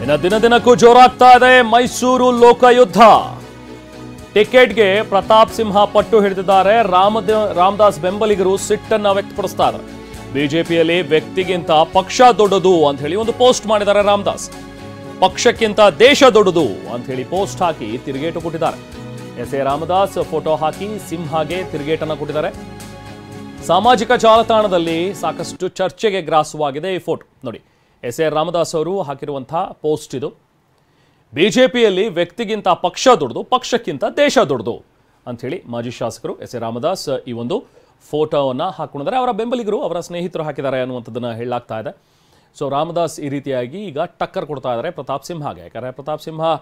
ಇನ್ನು ದಿನ ದಿನಕ್ಕೂ ಜೋರಾಗ್ತಾ ಇದೆ ಮೈಸೂರು ಲೋಕಯುದ್ಧ. ಟಿಕೆಟ್ಗೆ ಪ್ರತಾಪ್ ಸಿಂಹ ಪಟ್ಟು ಹಿಡಿದಿದ್ದಾರೆ. ರಾಮದಾಸ್ ಬೆಂಬಲಿಗರು ಸಿಟ್ಟನ್ನ ವ್ಯಕ್ತಪಡಿಸ್ತಾ ಇದ್ದಾರೆ. ಬಿಜೆಪಿಯಲ್ಲಿ ವ್ಯಕ್ತಿಗಿಂತ ಪಕ್ಷ ದೊಡ್ಡದು ಅಂತ ಹೇಳಿ ಒಂದು ಪೋಸ್ಟ್ ಮಾಡಿದ್ದಾರೆ ರಾಮದಾಸ್. ಪಕ್ಷಕ್ಕಿಂತ ದೇಶ ದೊಡ್ಡದು ಅಂತ ಹೇಳಿ ಪೋಸ್ಟ್ ಹಾಕಿ ತಿರುಗೇಟು ಕೊಟ್ಟಿದ್ದಾರೆ. ಎಸ್.ಎ. ರಾಮದಾಸ್ ಫೋಟೋ ಹಾಕಿ ಸಿಂಹಗೆ ತಿರುಗೇಟನ್ನ ಕೊಟ್ಟಿದ್ದಾರೆ. ಸಾಮಾಜಿಕ ಜಾಲತಾಣದಲ್ಲಿ ಸಾಕಷ್ಟು ಚರ್ಚೆಗೆ ಗ್ರಾಸವಾಗಿದೆ ಈ ಫೋಟೋ ನೋಡಿ. ಎಸ್.ಎ. ರಾಮದಾಸ್ ಅವರು ಹಾಕಿರುವಂತಹ ಪೋಸ್ಟ್ ಇದು. ಬಿಜೆಪಿಯಲ್ಲಿ ವ್ಯಕ್ತಿಗಿಂತ ಪಕ್ಷ ದೊಡ್ಡದು, ಪಕ್ಷಕ್ಕಿಂತ ದೇಶ ದೊಡ್ಡದು ಅಂಥೇಳಿ ಮಾಜಿ ಶಾಸಕರು ಎಸ್.ಎ. ರಾಮದಾಸ್ ಈ ಒಂದು ಫೋಟೋವನ್ನು ಹಾಕೊಂಡಿದ್ದಾರೆ. ಅವರ ಬೆಂಬಲಿಗರು, ಅವರ ಸ್ನೇಹಿತರು ಹಾಕಿದ್ದಾರೆ ಅನ್ನುವಂಥದ್ದನ್ನು ಹೇಳಲಾಗ್ತಾ ಇದೆ. ಸೊ ರಾಮದಾಸ್ ಈ ರೀತಿಯಾಗಿ ಈಗ ಟಕ್ಕರ್ ಕೊಡ್ತಾ ಇದ್ದಾರೆ ಪ್ರತಾಪ್ ಸಿಂಹಗೆ. ಯಾಕಂದರೆ ಪ್ರತಾಪ್ ಸಿಂಹ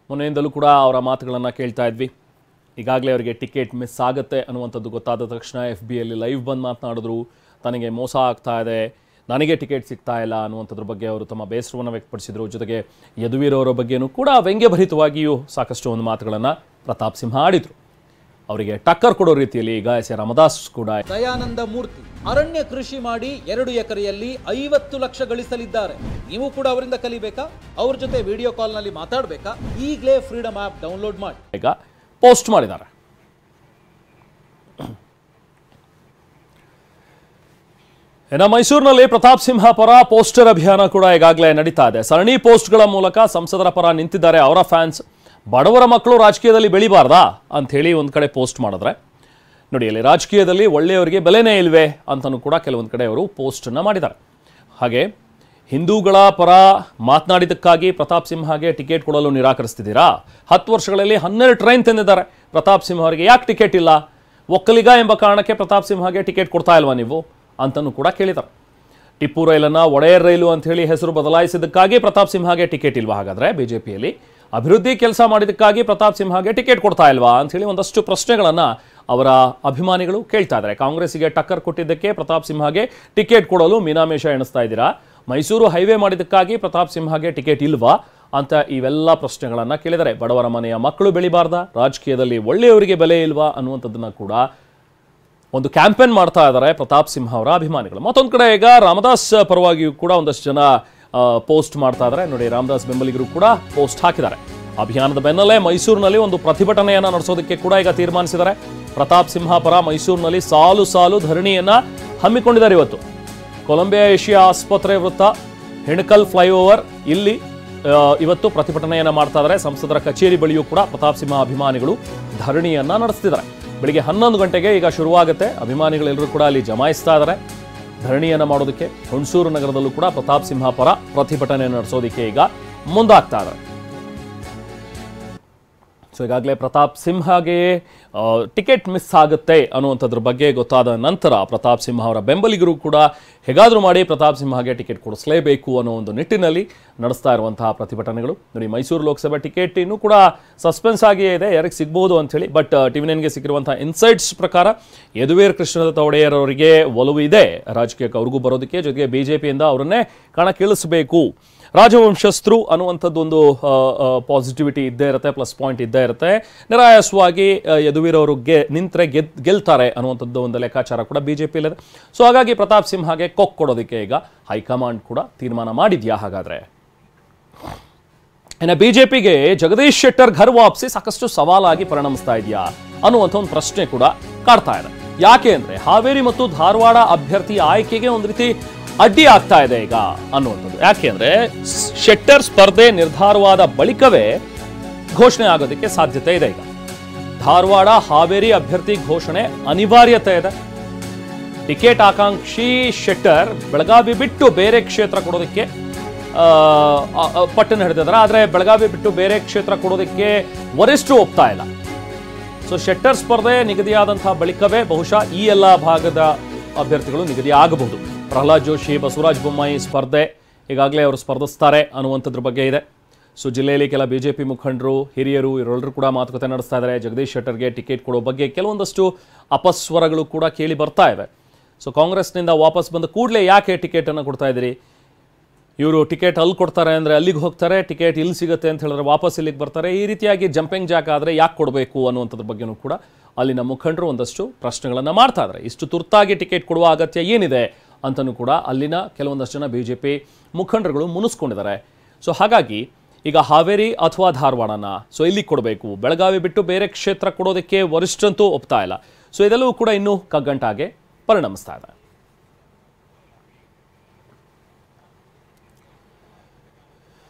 ಮೊನ್ನೆಯಿಂದಲೂ ಕೂಡ ಅವರ ಮಾತುಗಳನ್ನು ಕೇಳ್ತಾ ಇದ್ವಿ. ಈಗಾಗಲೇ ಅವರಿಗೆ ಟಿಕೆಟ್ ಮಿಸ್ ಆಗುತ್ತೆ ಅನ್ನುವಂಥದ್ದು ಗೊತ್ತಾದ ತಕ್ಷಣ FBಯಲ್ಲಿ ಲೈವ್ ಬಂದು ಮಾತನಾಡಿದ್ರು. ತನಗೆ ಮೋಸ ಆಗ್ತಾ ಇದೆ, ನನಗೆ ಟಿಕೆಟ್ ಸಿಗ್ತಾ ಇಲ್ಲ ಅನ್ನುವಂಥದ್ರ ಬಗ್ಗೆ ಅವರು ತಮ್ಮ ಬೇಸರವನ್ನು ವ್ಯಕ್ತಪಡಿಸಿದರು. ಜೊತೆಗೆ ಯದುವೀರವರ ಬಗ್ಗೆಯೂ ಕೂಡ ವ್ಯಂಗ್ಯಭರಿತವಾಗಿಯೂ ಸಾಕಷ್ಟು ಒಂದು ಮಾತುಗಳನ್ನು ಪ್ರತಾಪ್ ಸಿಂಹ ಆಡಿದರು. ಅವರಿಗೆ ಟಕ್ಕರ್ ಕೊಡೋ ರೀತಿಯಲ್ಲಿ ಈಗ ಎಸ್.ಎ. ರಾಮದಾಸ್ ಕೂಡ. ದಯಾನಂದ ಮೂರ್ತಿ ಅರಣ್ಯ ಕೃಷಿ ಮಾಡಿ 2 ಎಕರೆಯಲ್ಲಿ 50 ಲಕ್ಷ ಗಳಿಸಲಿದ್ದಾರೆ. ನೀವು ಕೂಡ ಅವರಿಂದ ಕಲಿಬೇಕಾ? ಅವ್ರ ಜೊತೆ ವಿಡಿಯೋ ಕಾಲ್ನಲ್ಲಿ ಮಾತಾಡಬೇಕಾ? ಈಗಲೇ ಫ್ರೀಡಮ್ ಆ್ಯಪ್ ಡೌನ್ಲೋಡ್ ಮಾಡಿ. ಈಗ ಪೋಸ್ಟ್ ಮಾಡಿದ್ದಾರೆ. ಇನ್ನು ಮೈಸೂರಿನಲ್ಲಿ ಪ್ರತಾಪ್ ಸಿಂಹ ಪರ ಪೋಸ್ಟರ್ ಅಭಿಯಾನ ಕೂಡ ಈಗಾಗಲೇ ನಡೀತಾ ಇದೆ. ಸರಣಿ ಪೋಸ್ಟ್ಗಳ ಮೂಲಕ ಸಂಸದರ ಪರ ನಿಂತಿದ್ದಾರೆ ಅವರ ಫ್ಯಾನ್ಸ್. ಬಡವರ ಮಕ್ಕಳು ರಾಜಕೀಯದಲ್ಲಿ ಬೆಳಿಬಾರ್ದಾ ಅಂತ ಹೇಳಿ ಒಂದು ಕಡೆ ಪೋಸ್ಟ್ ಮಾಡಿದ್ರೆ ನೋಡಿ, ಅಲ್ಲಿ ರಾಜಕೀಯದಲ್ಲಿ ಒಳ್ಳೆಯವರಿಗೆ ಬೆಲೆನೇ ಇಲ್ವೇ ಅಂತಲೂ ಕೂಡ ಕೆಲವೊಂದು ಕಡೆ ಅವರು ಪೋಸ್ಟನ್ನು ಮಾಡಿದ್ದಾರೆ. ಹಾಗೆ ಹಿಂದೂಗಳ ಪರ ಮಾತನಾಡಿದ್ದಕ್ಕಾಗಿ ಪ್ರತಾಪ್ ಸಿಂಹಗೆ ಟಿಕೆಟ್ ಕೊಡಲು ನಿರಾಕರಿಸ್ತಿದ್ದೀರಾ? 10 ವರ್ಷಗಳಲ್ಲಿ 12 ಟ್ರೈನ್ ತಂದಿದ್ದಾರೆ ಪ್ರತಾಪ್ ಸಿಂಹ ಅವರಿಗೆ. ಯಾಕೆ ಟಿಕೆಟ್ ಇಲ್ಲ? ಒಕ್ಕಲಿಗ ಎಂಬ ಕಾರಣಕ್ಕೆ ಪ್ರತಾಪ್ ಸಿಂಹಗೆ ಟಿಕೆಟ್ ಕೊಡ್ತಾ ಇಲ್ವಾ ನೀವು ಅಂತಲೂ ಕೂಡ ಕೇಳಿದ್ದಾರೆ. ಟಿಪ್ಪು ರೈಲನ್ನು ಒಡೆಯರ್ ರೈಲು ಅಂತ ಹೇಳಿ ಹೆಸರು ಬದಲಾಯಿಸಿದ್ದಕ್ಕಾಗಿ ಪ್ರತಾಪ್ ಸಿಂಹಗೆ ಟಿಕೆಟ್ ಇಲ್ವಾ? ಹಾಗಾದರೆ ಬಿಜೆಪಿಯಲ್ಲಿ ಅಭಿವೃದ್ಧಿ ಕೆಲಸ ಮಾಡಿದ್ದಕ್ಕಾಗಿ ಪ್ರತಾಪ್ ಸಿಂಹಗೆ ಟಿಕೆಟ್ ಕೊಡ್ತಾ ಇಲ್ವಾ ಅಂತ ಹೇಳಿ ಒಂದಷ್ಟು ಪ್ರಶ್ನೆಗಳನ್ನು ಅವರ ಅಭಿಮಾನಿಗಳು ಕೇಳ್ತಾ ಇದ್ದಾರೆ. ಕಾಂಗ್ರೆಸ್ಸಿಗೆ ಟಕ್ಕರ್ ಕೊಟ್ಟಿದ್ದಕ್ಕೆ ಪ್ರತಾಪ್ ಸಿಂಹಗೆ ಟಿಕೆಟ್ ಕೊಡಲು ಮೀನಾಮೇಷ ಎಣಿಸ್ತಾ ಇದ್ದೀರಾ? ಮೈಸೂರು ಹೈವೇ ಮಾಡಿದ್ದಕ್ಕಾಗಿ ಪ್ರತಾಪ್ ಸಿಂಹಗೆ ಟಿಕೆಟ್ ಇಲ್ವಾ ಅಂತ ಇವೆಲ್ಲ ಪ್ರಶ್ನೆಗಳನ್ನು ಕೇಳಿದ್ದಾರೆ. ಬಡವರ ಮನೆಯ ಮಕ್ಕಳು ಬೆಳಿಬಾರ್ದಾ? ರಾಜಕೀಯದಲ್ಲಿ ಒಳ್ಳೆಯವರಿಗೆ ಬೆಲೆ ಇಲ್ವಾ ಅನ್ನುವಂಥದ್ದನ್ನು ಕೂಡ ಒಂದು ಕ್ಯಾಂಪೇನ್ ಮಾಡ್ತಾ ಇದ್ದಾರೆ ಪ್ರತಾಪ್ ಸಿಂಹ ಅವರ ಅಭಿಮಾನಿಗಳು. ಮತ್ತೊಂದು ಕಡೆ ಈಗ ರಾಮದಾಸ್ ಪರವಾಗಿಯೂ ಕೂಡ ಒಂದಷ್ಟು ಜನ ಪೋಸ್ಟ್ ಮಾಡ್ತಾ ಇದ್ದಾರೆ ನೋಡಿ. ರಾಮದಾಸ್ ಬೆಂಬಲಿಗರು ಕೂಡ ಪೋಸ್ಟ್ ಹಾಕಿದ್ದಾರೆ. ಅಭಿಯಾನದ ಬೆನ್ನಲ್ಲೇ ಮೈಸೂರಿನಲ್ಲಿ ಒಂದು ಪ್ರತಿಭಟನೆಯನ್ನು ನಡೆಸೋದಕ್ಕೆ ಕೂಡ ಈಗ ತೀರ್ಮಾನಿಸಿದ್ದಾರೆ. ಪ್ರತಾಪ್ ಸಿಂಹ ಪರ ಮೈಸೂರಿನಲ್ಲಿ ಸಾಲು ಸಾಲು ಧರಣಿಯನ್ನ ಹಮ್ಮಿಕೊಂಡಿದ್ದಾರೆ. ಇವತ್ತು ಕೊಲಂಬಿಯಾ ಏಷಿಯಾ ಆಸ್ಪತ್ರೆ ವೃತ್ತ, ಹೆಣಕಲ್ ಫ್ಲೈಓವರ್ ಇಲ್ಲಿ ಇವತ್ತು ಪ್ರತಿಭಟನೆಯನ್ನ ಮಾಡ್ತಾ ಇದ್ದಾರೆ. ಸಂಸದರ ಕಚೇರಿ ಬಳಿಯೂ ಕೂಡ ಪ್ರತಾಪ್ ಸಿಂಹ ಅಭಿಮಾನಿಗಳು ಧರಣಿಯನ್ನ ನಡೆಸ್ತಿದ್ದಾರೆ. ಬೆಳಿಗ್ಗೆ 11 ಗಂಟೆಗೆ ಈಗ ಶುರುವಾಗುತ್ತೆ. ಅಭಿಮಾನಿಗಳೆಲ್ಲರೂ ಕೂಡ ಅಲ್ಲಿ ಜಮಾಯಿಸ್ತಾ ಇದ್ದಾರೆ ಧರಣಿಯನ್ನ ಮಾಡೋದಕ್ಕೆ. ಹುಣಸೂರು ನಗರದಲ್ಲೂ ಕೂಡ ಪ್ರತಾಪ್ ಸಿಂಹ ಪರ ಪ್ರತಿಭಟನೆ ನಡೆಸೋದಕ್ಕೆ ಈಗ ಮುಂದಾಗ್ತಾ ಇದ್ದಾರೆ. ಸೊ ಈಗಾಗಲೇ ಪ್ರತಾಪ್ ಸಿಂಹಗೆ ಟಿಕೆಟ್ ಮಿಸ್ ಆಗುತ್ತೆ ಅನ್ನುವಂಥದ್ರ ಬಗ್ಗೆ ಗೊತ್ತಾದ ನಂತರ ಪ್ರತಾಪ್ ಸಿಂಹ ಅವರ ಬೆಂಬಲಿಗರು ಕೂಡ ಹೇಗಾದರೂ ಮಾಡಿ ಪ್ರತಾಪ್ ಸಿಂಹಗೆ ಟಿಕೆಟ್ ಕೊಡಿಸಲೇಬೇಕು ಅನ್ನೋ ಒಂದು ನಿಟ್ಟಿನಲ್ಲಿ ನಡೆಸ್ತಾ ಇರುವಂತಹ ಪ್ರತಿಭಟನೆಗಳು ನೋಡಿ. ಮೈಸೂರು ಲೋಕಸಭೆ ಟಿಕೆಟ್ ಇನ್ನೂ ಕೂಡ ಸಸ್ಪೆನ್ಸ್ ಆಗಿಯೇ ಇದೆ, ಯಾರಿಗೆ ಸಿಗ್ಬೋದು ಅಂಥೇಳಿ. ಬಟ್ TV9ಗೆ ಸಿಕ್ಕಿರುವಂತಹ ಇನ್ಸೈಟ್ಸ್ ಪ್ರಕಾರ ಯದುವೀರ್ ಕೃಷ್ಣದತ್ತ ಒಡೆಯರ್ ಅವರಿಗೆ ಒಲವು ಇದೆ ರಾಜಕೀಯಕ್ಕೆ, ಅವ್ರಿಗೂ ಬರೋದಕ್ಕೆ. ಜೊತೆಗೆ ಬಿಜೆಪಿಯಿಂದ ಅವರನ್ನೇ ಕಣಕ್ಕಿಳಿಸಬೇಕು, ರಾಜವಂಶಸ್ಥರು ಅನ್ನುವಂಥದ್ದು ಒಂದು ಪಾಸಿಟಿವಿಟಿ ಇದ್ದೇ ಇರುತ್ತೆ, ಪ್ಲಸ್ ಪಾಯಿಂಟ್ ಇದ್ದೇ ಇರುತ್ತೆ. ನಿರಾಯಾಸವಾಗಿ ಯದುವೀರ್ ಅವರು ನಿಂತರೆ ಗೆಲ್ತಾರೆ ಅನ್ನುವಂಥದ್ದು ಒಂದು ಲೆಕ್ಕಾಚಾರ ಕೂಡ ಬಿಜೆಪಿಯಲ್ಲಿದೆ. ಸೊ ಹಾಗಾಗಿ ಪ್ರತಾಪ್ ಸಿಂಹಗೆ ಕೊಡೋದಕ್ಕೆ ಈಗ ಹೈಕಮಾಂಡ್ ಕೂಡ ತೀರ್ಮಾನ ಮಾಡಿದ್ಯಾ? ಹಾಗಾದ್ರೆ ಇನ್ನು ಬಿಜೆಪಿಗೆ ಜಗದೀಶ್ ಶೆಟ್ಟರ್ ಘರ್ ವಾಪಸಿ ಸಾಕಷ್ಟು ಸವಾಲಾಗಿ ಪರಿಣಮಿಸ್ತಾ ಇದೆಯಾ ಅನ್ನುವಂಥ ಒಂದು ಪ್ರಶ್ನೆ ಕೂಡ ಕಾಡ್ತಾ ಇದೆ. ಯಾಕೆ ಅಂದ್ರೆ ಹಾವೇರಿ ಮತ್ತು ಧಾರವಾಡ ಅಭ್ಯರ್ಥಿ ಆಯ್ಕೆಗೆ ಒಂದು ರೀತಿ ಅಡ್ಡಿ ಆಗ್ತಾ ಇದೆ ಈಗ ಅನ್ನುವಂಥದ್ದು. ಯಾಕೆ ಅಂದ್ರೆ ಶೆಟ್ಟರ್ ಸ್ಪರ್ಧೆ ನಿರ್ಧಾರವಾದ ಬಳಿಕವೇ ಘೋಷಣೆ ಆಗೋದಕ್ಕೆ ಸಾಧ್ಯತೆ ಇದೆ. ಈಗ ಧಾರವಾಡ ಹಾವೇರಿ ಅಭ್ಯರ್ಥಿ ಘೋಷಣೆ ಅನಿವಾರ್ಯತೆ ಇದೆ. ಟಿಕೆಟ್ ಆಕಾಂಕ್ಷಿ ಶೆಟ್ಟರ್ ಬೆಳಗಾವಿ ಬಿಟ್ಟು ಬೇರೆ ಕ್ಷೇತ್ರ ಕೊಡೋದಕ್ಕೆ ಪಟ್ಟನ್ನು ಹಿಡಿದಿದ್ದಾರೆ. ಆದರೆ ಬೆಳಗಾವಿ ಬಿಟ್ಟು ಬೇರೆ ಕ್ಷೇತ್ರ ಕೊಡೋದಕ್ಕೆ ವರಿಷ್ಠರು ಒಪ್ತಾ ಇಲ್ಲ. ಸೊ ಶೆಟ್ಟರ್ ಸ್ಪರ್ಧೆ ನಿಗದಿಯಾದಂತಹ ಬಳಿಕವೇ ಬಹುಶಃ ಈ ಎಲ್ಲ ಭಾಗದ ಅಭ್ಯರ್ಥಿಗಳು ನಿಗದಿ ಆಗಬಹುದು. ಪ್ರಹ್ಲಾದ್ ಜೋಶಿ, ಬಸವರಾಜ ಬೊಮ್ಮಾಯಿ ಸ್ಪರ್ಧೆ ಈಗಾಗಲೇ ಅವರು ಸ್ಪರ್ಧಿಸ್ತಾರೆ ಅನ್ನುವಂಥದ್ರ ಬಗ್ಗೆ ಇದೆ. ಸೊ ಜಿಲ್ಲೆಯಲ್ಲಿ ಕೆಲ ಬಿಜೆಪಿ ಮುಖಂಡರು, ಹಿರಿಯರು ಇವರೆಲ್ಲರೂ ಕೂಡ ಮಾತುಕತೆ ನಡೆಸ್ತಾ ಇದ್ದಾರೆ. ಜಗದೀಶ್ ಶೆಟ್ಟರ್ಗೆ ಟಿಕೆಟ್ ಕೊಡೋ ಬಗ್ಗೆ ಕೆಲವೊಂದಷ್ಟು ಅಪಸ್ವರಗಳು ಕೂಡ ಕೇಳಿ ಬರ್ತಾ ಇವೆ. ಸೊ ಕಾಂಗ್ರೆಸ್ನಿಂದ ವಾಪಸ್ ಬಂದ ಕೂಡಲೇ ಯಾಕೆ ಟಿಕೆಟನ್ನು ಕೊಡ್ತಾ ಇದ್ದೀರಿ? ಇವರು ಟಿಕೆಟ್ ಅಲ್ಲಿ ಕೊಡ್ತಾರೆ ಅಂದರೆ ಅಲ್ಲಿಗೆ ಹೋಗ್ತಾರೆ, ಟಿಕೆಟ್ ಇಲ್ಲಿ ಸಿಗುತ್ತೆ ಅಂತ ಹೇಳಿದ್ರೆ ವಾಪಸ್ ಇಲ್ಲಿಗೆ ಬರ್ತಾರೆ. ಈ ರೀತಿಯಾಗಿ ಜಂಪಿಂಗ್ ಜಾಕ್ ಆದರೆ ಯಾಕೆ ಕೊಡಬೇಕು ಅನ್ನುವಂಥದ್ರ ಬಗ್ಗೆನೂ ಕೂಡ ಅಲ್ಲಿನ ಮುಖಂಡರು ಒಂದಷ್ಟು ಪ್ರಶ್ನೆಗಳನ್ನು ಮಾಡ್ತಾ ಇದ್ದಾರೆ. ಇಷ್ಟು ತುರ್ತಾಗಿ ಟಿಕೆಟ್ ಕೊಡುವ ಅಗತ್ಯ ಏನಿದೆ ಅಂತಲೂ ಕೂಡ ಅಲ್ಲಿನ ಕೆಲವೊಂದಷ್ಟು ಜನ ಬಿಜೆಪಿ ಮುಖಂಡರುಗಳು ಮುನಿಸ್ಕೊಂಡಿದ್ದಾರೆ. ಸೊ ಹಾಗಾಗಿ ಈಗ ಹಾವೇರಿ ಅಥವಾ ಧಾರವಾಡನ ಸೊ ಇಲ್ಲಿ ಕೊಡಬೇಕು, ಬೆಳಗಾವಿ ಬಿಟ್ಟು ಬೇರೆ ಕ್ಷೇತ್ರ ಕೊಡೋದಕ್ಕೆ ವರಿಷ್ಠರಂತೂ ಒಪ್ತಾ ಇಲ್ಲ. ಸೊ ಇದೆಲ್ಲವೂ ಕೂಡ ಇನ್ನೂ ಕಗ್ಗಂಟಾಗೆ ಪರಿಣಮಿಸ್ತಾ ಇದೆ.